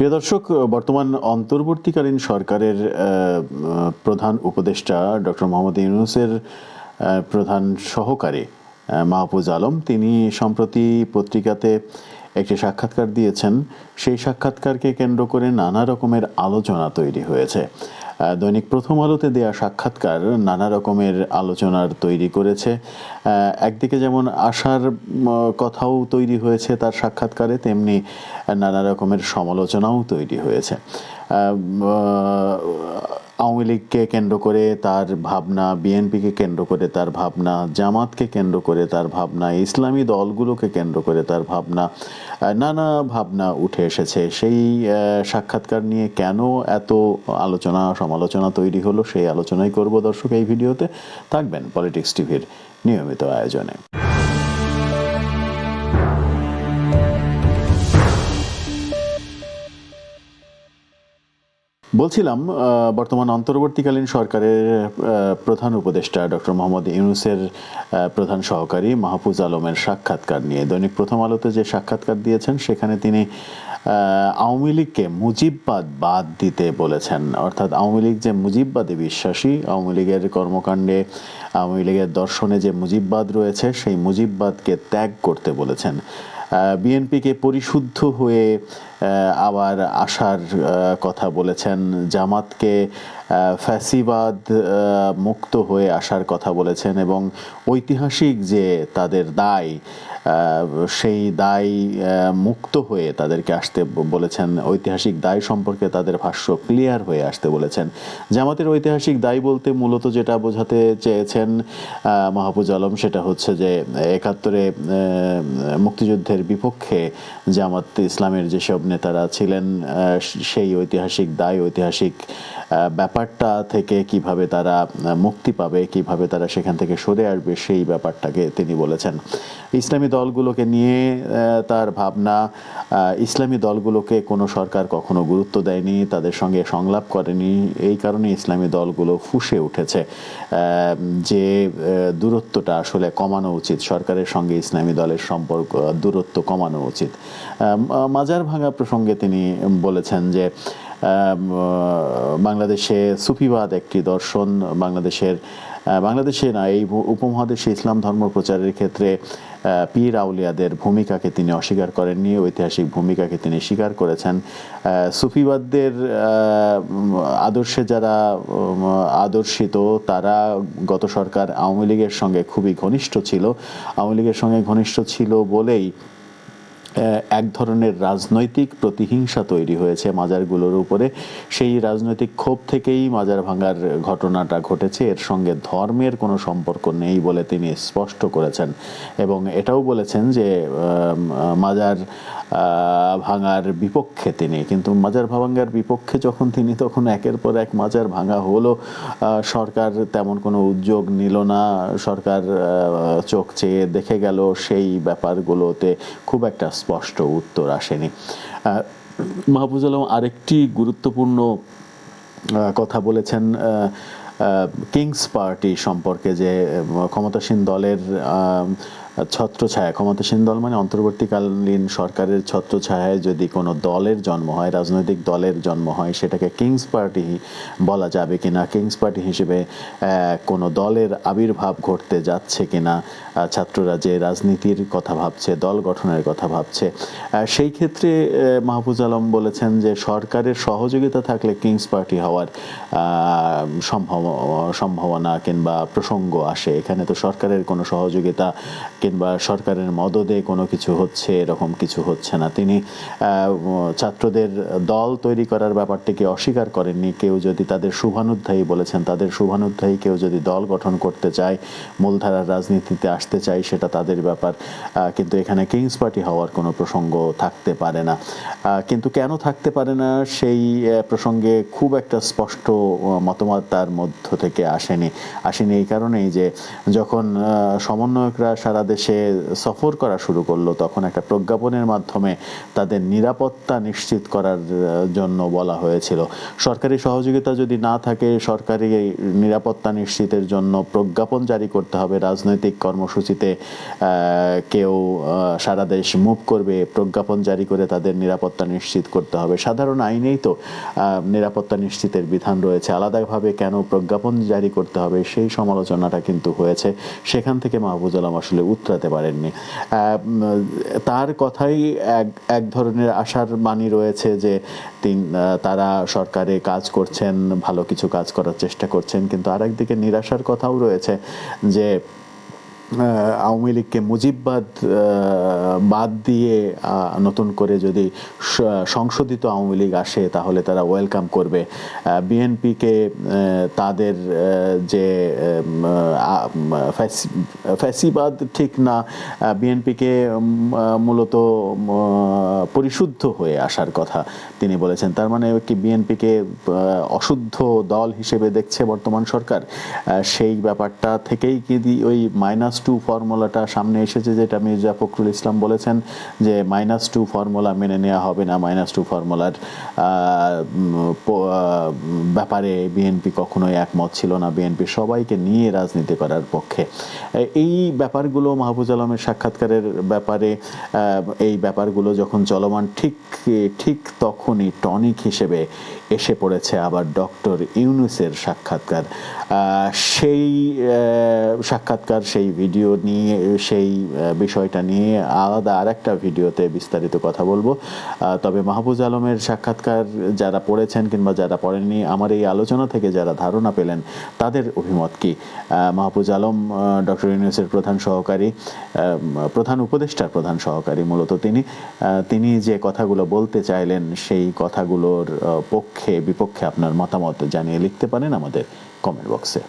প্রিয় দর্শক, বর্তমান অন্তর্বর্তীকালীন সরকারের প্রধান উপদেষ্টা ডক্টর মোহাম্মদ ইউনূসের প্রধান সহকারী মাহফুজ আলম তিনি সম্প্রতি পত্রিকাতে একটি সাক্ষাৎকার দিয়েছেন। সেই সাক্ষাৎকারকে কেন্দ্র করে নানা রকমের আলোচনা তৈরি হয়েছে। দৈনিক প্রথম আলোতে দেয়া সাক্ষাৎকার নানা রকমের আলোচনার তৈরি করেছে। একদিকে যেমন আশার কথাও তৈরি হয়েছে তার সাক্ষাৎকারে, তেমনি নানা রকমের সমালোচনাও তৈরি হয়েছে। আওয়ামী লীগকে কেন্দ্র করে তার ভাবনা, বিএনপিকে কেন্দ্র করে তার ভাবনা, জামাতকে কেন্দ্র করে তার ভাবনা, ইসলামী দলগুলোকে কেন্দ্র করে তার ভাবনা, নানা ভাবনা উঠে এসেছে। সেই সাক্ষাৎকার নিয়ে কেন এত আলোচনা সমালোচনা তৈরি হলো, সেই আলোচনাই করব দর্শক এই ভিডিওতে। থাকবেন পলিটিক্স টিভির নিয়মিত আয়োজনে। বলছিলাম, বর্তমান অন্তর্বর্তীকালীন সরকারের প্রধান উপদেষ্টা ডক্টর মোহাম্মদ ইউনূসের প্রধান সহকারী মাহফুজ আলমের সাক্ষাৎকার নিয়ে দৈনিক প্রথম আলোতে যে সাক্ষাৎকার দিয়েছেন, সেখানে তিনি আওয়ামী লীগকে মুজিববাদ বাদ দিতে বলেছেন। অর্থাৎ আওয়ামী লীগ যে মুজিববাদে বিশ্বাসী, আওয়ামী লীগের কর্মকাণ্ডে, আওয়ামী লীগের দর্শনে যে মুজিববাদ রয়েছে, সেই মুজিববাদকে ত্যাগ করতে বলেছেন। বিএনপিকে পরিশুদ্ধ হয়ে আবার আসার কথা বলেছেন। জামাতকে ফ্যাসিবাদ মুক্ত হয়ে আসার কথা বলেছেন এবং ঐতিহাসিক যে তাদের দায়, সেই দায় মুক্ত হয়ে তাদেরকে আসতে বলেছেন। ঐতিহাসিক দায় সম্পর্কে তাদের ভাষ্য ক্লিয়ার হয়ে আসতে বলেছেন। জামাতের ঐতিহাসিক দায় বলতে মূলত যেটা বোঝাতে চেয়েছেন মাহফুজ আলম, সেটা হচ্ছে যে ৭১-এ মুক্তিযুদ্ধের বিপক্ষে জামাত ইসলামের যেসব নেতারা ছিলেন, সেই ঐতিহাসিক দায়, ঐতিহাসিক ব্যাপারটা থেকে কিভাবে তারা মুক্তি পাবে, কিভাবে তারা সেখান থেকে সরে আসবে, সেই ব্যাপারটাকে তিনি বলেছেন। ইসলামী দলগুলোকে নিয়ে তার ভাবনা, ইসলামী দলগুলোকে কোনো সরকার কখনো গুরুত্ব দেয়নি, তাদের সঙ্গে সংলাপ করেনি। এই কারণে ইসলামী দলগুলো ফুঁসে উঠেছে। যে দূরত্বটা আসলে কমানো উচিত, সরকারের সঙ্গে ইসলামী দলের সম্পর্ক, দূরত্ব কমানো উচিত। মাজার ভাঙা প্রসঙ্গে তিনি বলেছেন যে বাংলাদেশে সুফিবাদ একটি দর্শন, বাংলাদেশে না, এই উপমহাদেশে ইসলাম ধর্ম প্রচারের ক্ষেত্রে পীর আউলিয়াদের ভূমিকাকে তিনি অস্বীকার করেননি, ঐতিহাসিক ভূমিকাকে তিনি স্বীকার করেছেন। সুফিবাদদের আদর্শে যারা আদর্শিত, তারা গত সরকার আওয়ামী লীগের সঙ্গে খুবই ঘনিষ্ঠ ছিল। আওয়ামী লীগের সঙ্গে ঘনিষ্ঠ ছিল বলেই এক ধরনের রাজনৈতিক প্রতিহিংসা তৈরি হয়েছে মাজারগুলোর উপরে। সেই রাজনৈতিক ক্ষোভ থেকেই মাজার ভাঙার ঘটনাটা ঘটেছে, এর সঙ্গে ধর্মের কোনো সম্পর্ক নেই বলে তিনি স্পষ্ট করেছেন। এবং এটাও বলেছেন যে মাজার ভাঙার বিপক্ষে তিনি, কিন্তু মাজার ভাঙার বিপক্ষে যখন তিনি, তখন একের পর এক মাজার ভাঙা হলো, সরকার তেমন কোনো উদ্যোগ নিল না, সরকার চোখ চেয়ে দেখে গেল, সেই ব্যাপারগুলোতে খুব একটা স্পষ্ট উত্তর আসেনি। মাহফুজ আলম আরেকটি গুরুত্বপূর্ণ কথা বলেছেন কিংস পার্টি সম্পর্কে, যে ক্ষমতাসীন দলের ছত্রছায়া, ক্ষমতাসীন দল মানে অন্তর্বর্তীকালীন সরকারের ছত্রছায়ায় যদি কোনো দলের জন্ম হয়, রাজনৈতিক দলের জন্ম হয়, সেটাকে কিংস পার্টি বলা যাবে কিনা, কিংস পার্টি হিসেবে কোনো দলের আবির্ভাব ঘটতে যাচ্ছে কিনা, ছাত্ররা যে রাজনীতির কথা ভাবছে, দল গঠনের কথা ভাবছে, সেই ক্ষেত্রে মাহফুজ আলম বলেছেন যে সরকারের সহযোগিতা থাকলে কিংস পার্টি হওয়ার সম্ভাবনা কিংবা প্রসঙ্গ আসে। এখানে তো সরকারের কোনো সহযোগিতা কিংবা সরকারের মদদে কোনো কিছু হচ্ছে, এরকম কিছু হচ্ছে না। তিনি ছাত্রদের দল তৈরি করার ব্যাপারটিকে অস্বীকার করেননি। কেউ যদি তাদের শুভানুধ্যায়ী বলেছেন, তাদের শুভানুধ্যায়ী কেউ যদি দল গঠন করতে চায়, মূলধারার রাজনীতিতে আসতে চায়, সেটা তাদের ব্যাপার, কিন্তু এখানে কিংস পার্টি হওয়ার কোনো প্রসঙ্গ থাকতে পারে না। কিন্তু কেন থাকতে পারে না, সেই প্রসঙ্গে খুব একটা স্পষ্ট মতামত তার মধ্য থেকে আসেনি। এই কারণেই যে যখন সমন্বয়করা সারা বাংলাদেশে সফর করা শুরু করলো তখন একটা প্রজ্ঞাপনের মাধ্যমে তাদের নিরাপত্তা নিশ্চিত করার জন্য বলা হয়েছিল। সরকারি সহযোগিতা যদি না থাকে, সরকারি নিরাপত্তা নিশ্চিতের জন্য প্রজ্ঞাপন জারি করতে হবে। রাজনৈতিক কর্মসূচিতে কেউ সারা দেশ মুভ করবে, প্রজ্ঞাপন জারি করে তাদের নিরাপত্তা নিশ্চিত করতে হবে। সাধারণ আইনেই তো নিরাপত্তা নিশ্চিতের বিধান রয়েছে, আলাদাভাবে কেন প্রজ্ঞাপন জারি করতে হবে, সেই সমালোচনাটা কিন্তু হয়েছে। সেখান থেকে মাহফুজ আলম আসলে উতরাতে পারেননি। তার কথাই এক ধরনের আশার বাণী রয়েছে যে তারা সরকারে কাজ করছেন, ভালো কিছু কাজ করার চেষ্টা করছেন, কিন্তু আরেকদিকে নিরাশার কথাও রয়েছে যে আওয়ামী লীগকে মুজিববাদ বাদ দিয়ে নতুন করে যদি সংশোধিত আওয়ামী লীগ আসে তাহলে তারা ওয়েলকাম করবে। বিএনপিকে তাদের যে ফ্যাসিবাদ ঠিক না, বিএনপিকে মূলত পরিশুদ্ধ হয়ে আসার কথা তিনি বলেছেন। তার মানে কি বিএনপিকে অশুদ্ধ দল হিসেবে দেখছে বর্তমান সরকার? সেই ব্যাপারটা থেকেই কি ওই -2 ফর্মুলাটা সামনে এসেছে, যেটা মির্জা ফখরুল ইসলাম বলেছেন যে -2 ফর্মুলা মেনে নেওয়া হবে না, -2 ফর্মুলার ব্যাপারে বিএনপি কখনোই একমত ছিল না, বিএনপি সবাইকে নিয়ে রাজনীতি করার পক্ষে। এই ব্যাপারগুলো মাহফুজ আলমের সাক্ষাৎকারের ব্যাপারে, এই ব্যাপারগুলো যখন চলমান ঠিক তখনই টনিক হিসেবে এসে পড়েছে আবার ডক্টর ইউনূসের সাক্ষাৎকার। সেই সাক্ষাৎকার, সেই ভিডিও নিয়ে, সেই বিষয়টা নিয়ে আলাদা আরেকটা ভিডিওতে বিস্তারিত কথা বলবো। তবে মাহফুজ আলমের সাক্ষাৎকার যারা পড়েছেন কিংবা যারা পড়েননি, আমার এই আলোচনা থেকে যারা ধারণা পেলেন তাদের অভিমত কি? মাহফুজ আলম ডক্টর ইউনূসের প্রধান উপদেষ্টার প্রধান সহকারী মূলত তিনি যে কথাগুলো বলতে চাইলেন সেই কথাগুলোর পক্ষে বিপক্ষে আপনার মতামত জানিয়ে লিখতে পারেন আমাদের কমেন্ট বক্সে।